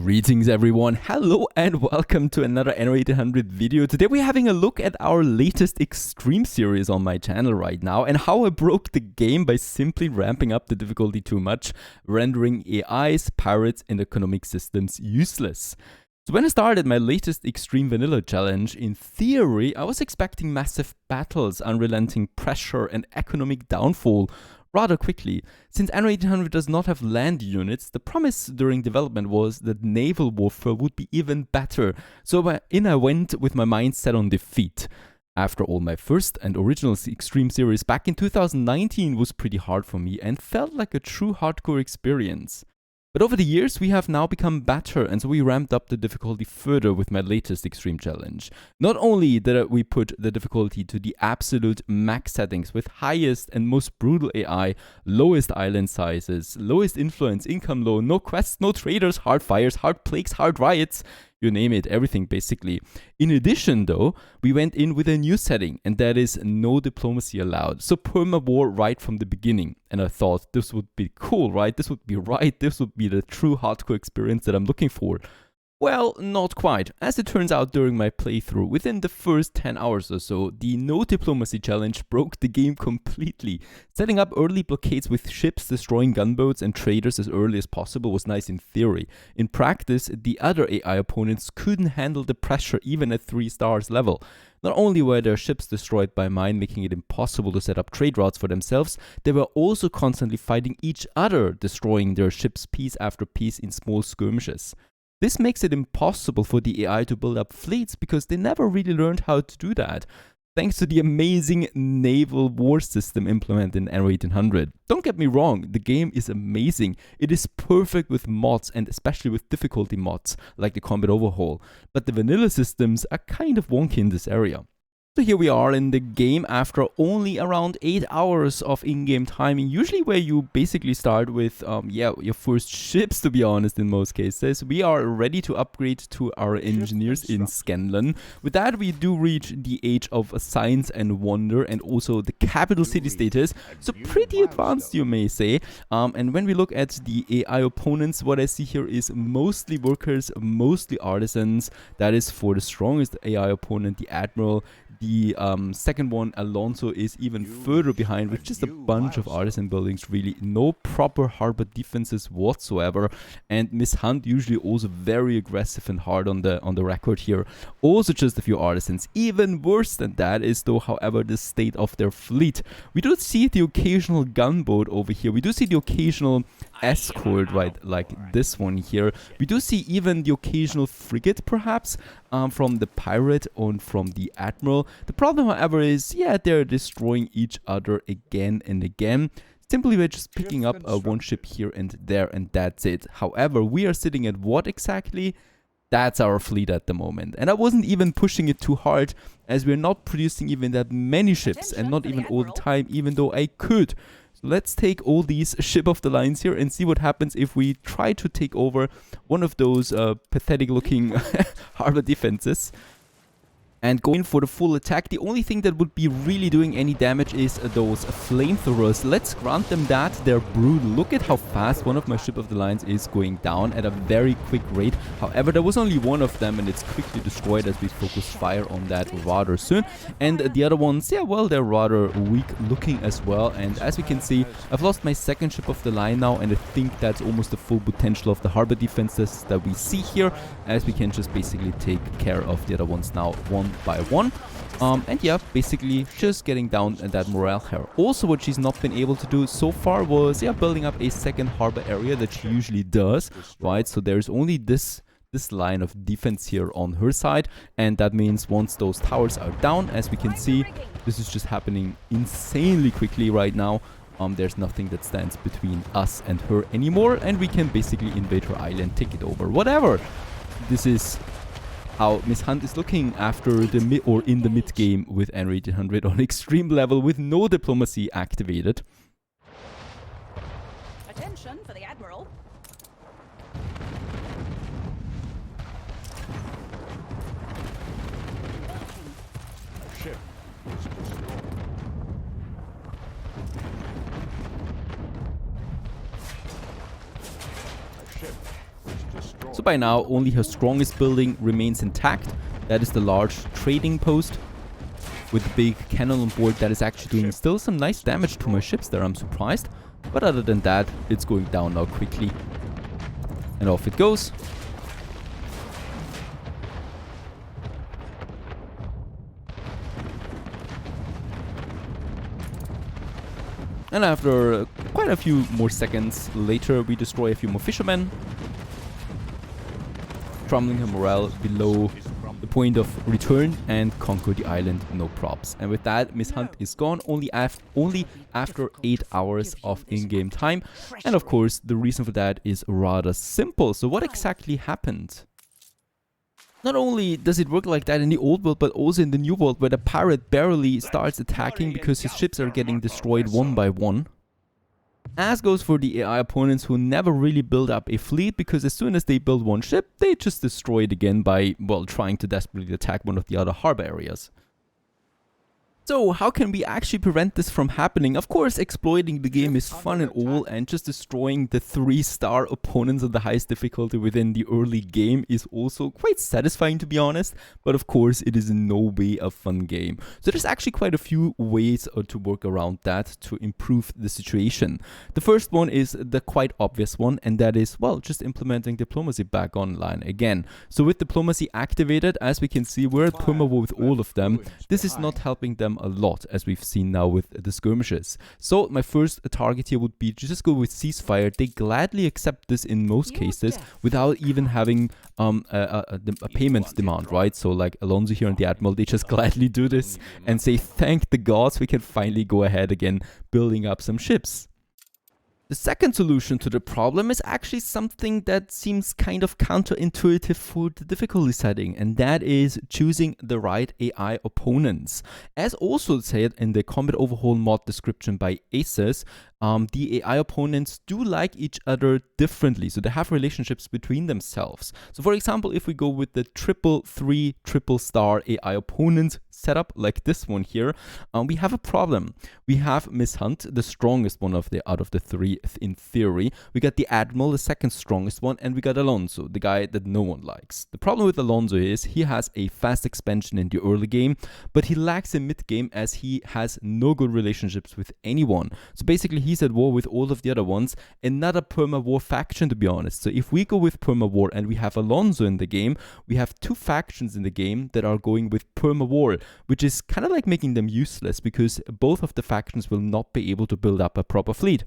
Greetings everyone, hello and welcome to another Anno 1800 video. Today we're having a look at our latest extreme series on my channel right now and how I broke the game by simply ramping up the difficulty too much, rendering AIs, pirates and economic systems useless. So when I started my latest extreme vanilla challenge, in theory I was expecting massive battles, unrelenting pressure and economic downfall rather quickly. Since Anno 1800 does not have land units, the promise during development was that naval warfare would be even better, so I went with my mind set on defeat. After all, my first and original extreme series back in 2019 was pretty hard for me and felt like a true hardcore experience. But over the years we have now become better, and so we ramped up the difficulty further with my latest extreme challenge. Not only did we put the difficulty to the absolute max settings with highest and most brutal AI, lowest island sizes, lowest influence, income low, no quests, no traders, hard fires, hard plagues, hard riots, you name it, everything basically. In addition though, we went in with a new setting, and that is no diplomacy allowed. So perma-war right from the beginning. And I thought this would be cool, right? This would be right. This would be the true hardcore experience that I'm looking for. Well, not quite. As it turns out during my playthrough, within the first 10 hours or so, the no diplomacy challenge broke the game completely. Setting up early blockades with ships, destroying gunboats and traders as early as possible was nice in theory. In practice, the other AI opponents couldn't handle the pressure even at 3 stars level. Not only were their ships destroyed by mine, making it impossible to set up trade routes for themselves, they were also constantly fighting each other, destroying their ships piece after piece in small skirmishes. This makes it impossible for the AI to build up fleets because they never really learned how to do that, thanks to the amazing naval war system implemented in Anno 1800. Don't get me wrong, the game is amazing. It is perfect with mods, and especially with difficulty mods like the combat overhaul, but the vanilla systems are kind of wonky in this area. So here we are in the game after only around 8 hours of in-game timing, usually where you basically start with your first ships, to be honest, in most cases. We are ready to upgrade to our engineers in Scanlan. With that we do reach the age of science and wonder and also the capital city status, so pretty advanced you may say. And when we look at the AI opponents, what I see here is mostly workers, mostly artisans. That is for the strongest AI opponent, the Admiral. The second one, Alonso, is even further behind with just a bunch of artisan buildings, really no proper harbor defenses whatsoever. And Miss Hunt usually also very aggressive and hard on the record here. Also just a few artisans. Even worse than that is though, however, the state of their fleet. We do see the occasional gunboat over here. We do see the occasional escort, right, like this one here. We do see even the occasional frigate perhaps from the pirate and from the admiral. The problem, however, is they're destroying each other again and again. Simply by just picking up one ship here and there, and that's it. However, we are sitting at what exactly? That's our fleet at the moment. And I wasn't even pushing it too hard, as we're not producing even that many ships, and not even all the time, even though I could. So let's take all these ship of the lines here and see what happens if we try to take over one of those pathetic looking harbor defenses and go in for the full attack. The only thing that would be really doing any damage is those flamethrowers. Let's grant them that. They're brutal. Look at how fast one of my ship of the lines is going down at a very quick rate. However, there was only one of them and it's quickly destroyed as we focus fire on that rather soon. And the other ones, well, they're rather weak looking as well. And as we can see, I've lost my second ship of the line now, and I think that's almost the full potential of the harbor defenses that we see here, as we can just basically take care of the other ones now one by one. And basically just getting down that morale here. Also, what she's not been able to do so far was building up a second harbor area that she usually does, right? So there's only this line of defense here on her side, and that means once those towers are down, as we can see, this is just happening insanely quickly right now. There's nothing that stands between us and her anymore, and we can basically invade her island, take it over, whatever. This is how Miss Hunt is looking after the in the mid game with Anno 1800 on extreme level with no diplomacy activated. Attention for the Admiral. A ship is destroyed. A ship So by now, only her strongest building remains intact. That is the large trading post with the big cannon on board that is actually doing still some nice damage to my ships there, I'm surprised. But other than that, it's going down now quickly. And off it goes. And after quite a few more seconds later, we destroy a few more fishermen, trundling her morale below the point of return and conquer the island, no props. And with that, Miss Hunt is gone only after 8 hours of in-game time. And of course, the reason for that is rather simple. So what exactly happened? Not only does it work like that in the old world, but also in the new world, where the pirate barely starts attacking because his ships are getting destroyed one by one. As goes for the AI opponents, who never really build up a fleet, because as soon as they build one ship, they just destroy it again by, well, trying to desperately attack one of the other harbor areas. So how can we actually prevent this from happening? Of course, exploiting the game is fun and all, and just destroying the 3-star opponents of the highest difficulty within the early game is also quite satisfying, to be honest. But of course, it is in no way a fun game. So there's actually quite a few ways to work around that to improve the situation. The first one is the quite obvious one, and that is, well, just implementing diplomacy back online again. So with diplomacy activated, as we can see, we're at perma war with all of them. This is not helping them a lot, as we've seen now with the skirmishes. So my first target here would be to just go with ceasefire. They gladly accept this in most cases without even having a payment demand, right? So like Alonso here and the Admiral, they just gladly do this and say, thank the gods, we can finally go ahead again building up some ships. The second solution to the problem is actually something that seems kind of counterintuitive for the difficulty setting, and that is choosing the right AI opponents. As also said in the Combat Overhaul mod description by Aces, the AI opponents do like each other differently, so they have relationships between themselves. So for example, if we go with the 333 triple-star AI opponents setup like this one here, we have a problem. We have Miss Hunt, the strongest one of out of the three in theory. We got the Admiral, the second strongest one, and we got Alonso, the guy that no one likes. The problem with Alonso is he has a fast expansion in the early game, but he lacks in mid game as he has no good relationships with anyone. So basically he's at war with all of the other ones, and not a perma war faction, to be honest. So if we go with perma war and we have Alonso in the game, we have two factions in the game that are going with perma war, which is kind of like making them useless because both of the factions will not be able to build up a proper fleet.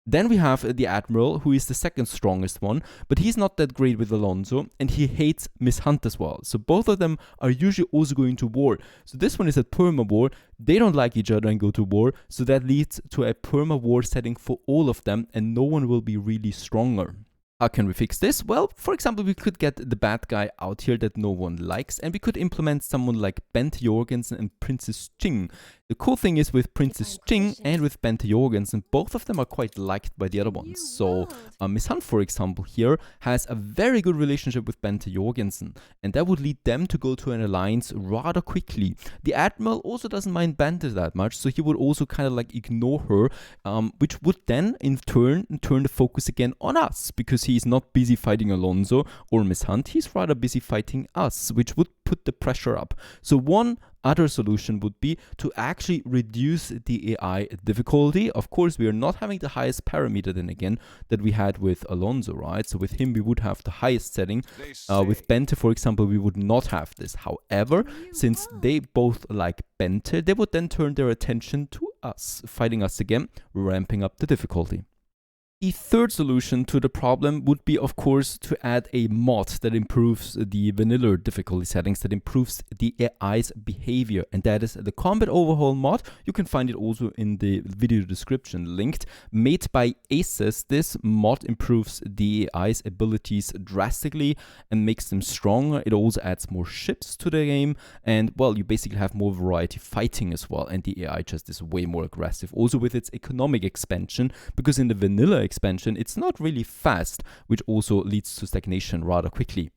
Then we have the Admiral, who is the second strongest one, but he's not that great with Alonso, and he hates Miss Hunt as well. So both of them are usually also going to war. So this one is at perma war. They don't like each other and go to war, so that leads to a perma war setting for all of them, and no one will be really stronger. How can we fix this? Well, for example, we could get the bad guy out here that no one likes, and we could implement someone like Bente Jorgensen and Princess Ching. The cool thing is with Princess Ching and with Bente Jorgensen, both of them are quite liked by the other ones. So Miss Hunt, for example, here has a very good relationship with Bente Jorgensen, and that would lead them to go to an alliance rather quickly. The Admiral also doesn't mind Bente that much, so he would also kind of like ignore her, which would then in turn turn the focus again on us, because he's not busy fighting Alonso or Miss Hunt, he's rather busy fighting us, which would put the pressure up. So one other solution would be to actually reduce the AI difficulty. Of course, we are not having the highest parameter then again that we had with Alonso, right? So with him, we would have the highest setting. With Bente, for example, we would not have this. However, since they both like Bente, they would then turn their attention to us, fighting us again, ramping up the difficulty. The third solution to the problem would be, of course, to add a mod that improves the vanilla difficulty settings, that improves the AI's behavior, and that is the Combat Overhaul mod. You can find it also in the video description linked. Made by Aces, this mod improves the AI's abilities drastically and makes them stronger. It also adds more ships to the game, and, well, you basically have more variety fighting as well, and the AI just is way more aggressive. Also with its economic expansion, because in the vanilla expansion, it's not really fast, which also leads to stagnation rather quickly.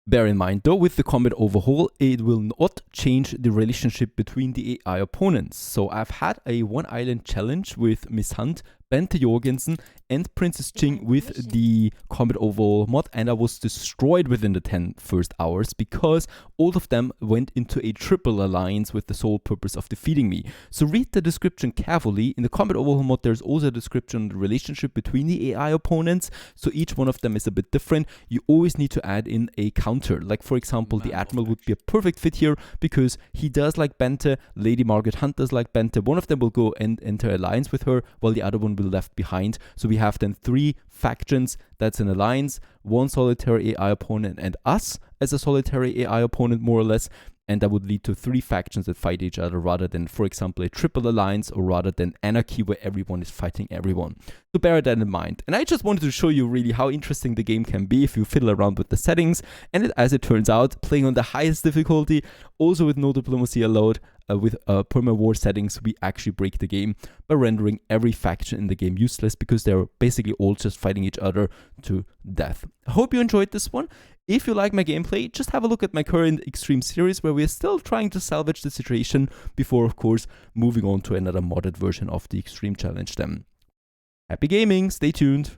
Bear in mind though, with the Combat Overhaul, it will not change the relationship between the AI opponents. So I've had a one island challenge with Miss Hunt, Bente Jorgensen and Princess Ching with the Combat Overhaul mod, and I was destroyed within the 10 first hours because all of them went into a triple alliance with the sole purpose of defeating me. So read the description carefully. In the Combat Overhaul mod, there's also a description on the relationship between the AI opponents, so each one of them is a bit different. You always need to add in a counter. Like, for example, the Admiral would be a perfect fit here because he does like Bente, Lady Margaret Hunt does like Bente. One of them will go and enter alliance with her, while the other one will be left behind. So we have then 3 factions that's an alliance, 1 solitary AI opponent, and us as a solitary AI opponent, more or less. And that would lead to 3 factions that fight each other rather than, for example, a triple alliance, or rather than anarchy where everyone is fighting everyone. So bear that in mind. And I just wanted to show you really how interesting the game can be if you fiddle around with the settings. And as it turns out, playing on the highest difficulty, also with no diplomacy allowed, with perma-war settings, we actually break the game by rendering every faction in the game useless because they're basically all just fighting each other to death. I hope you enjoyed this one. If you like my gameplay, just have a look at my current Extreme series where we're still trying to salvage the situation before, of course, moving on to another modded version of the Extreme Challenge then. Happy gaming, stay tuned!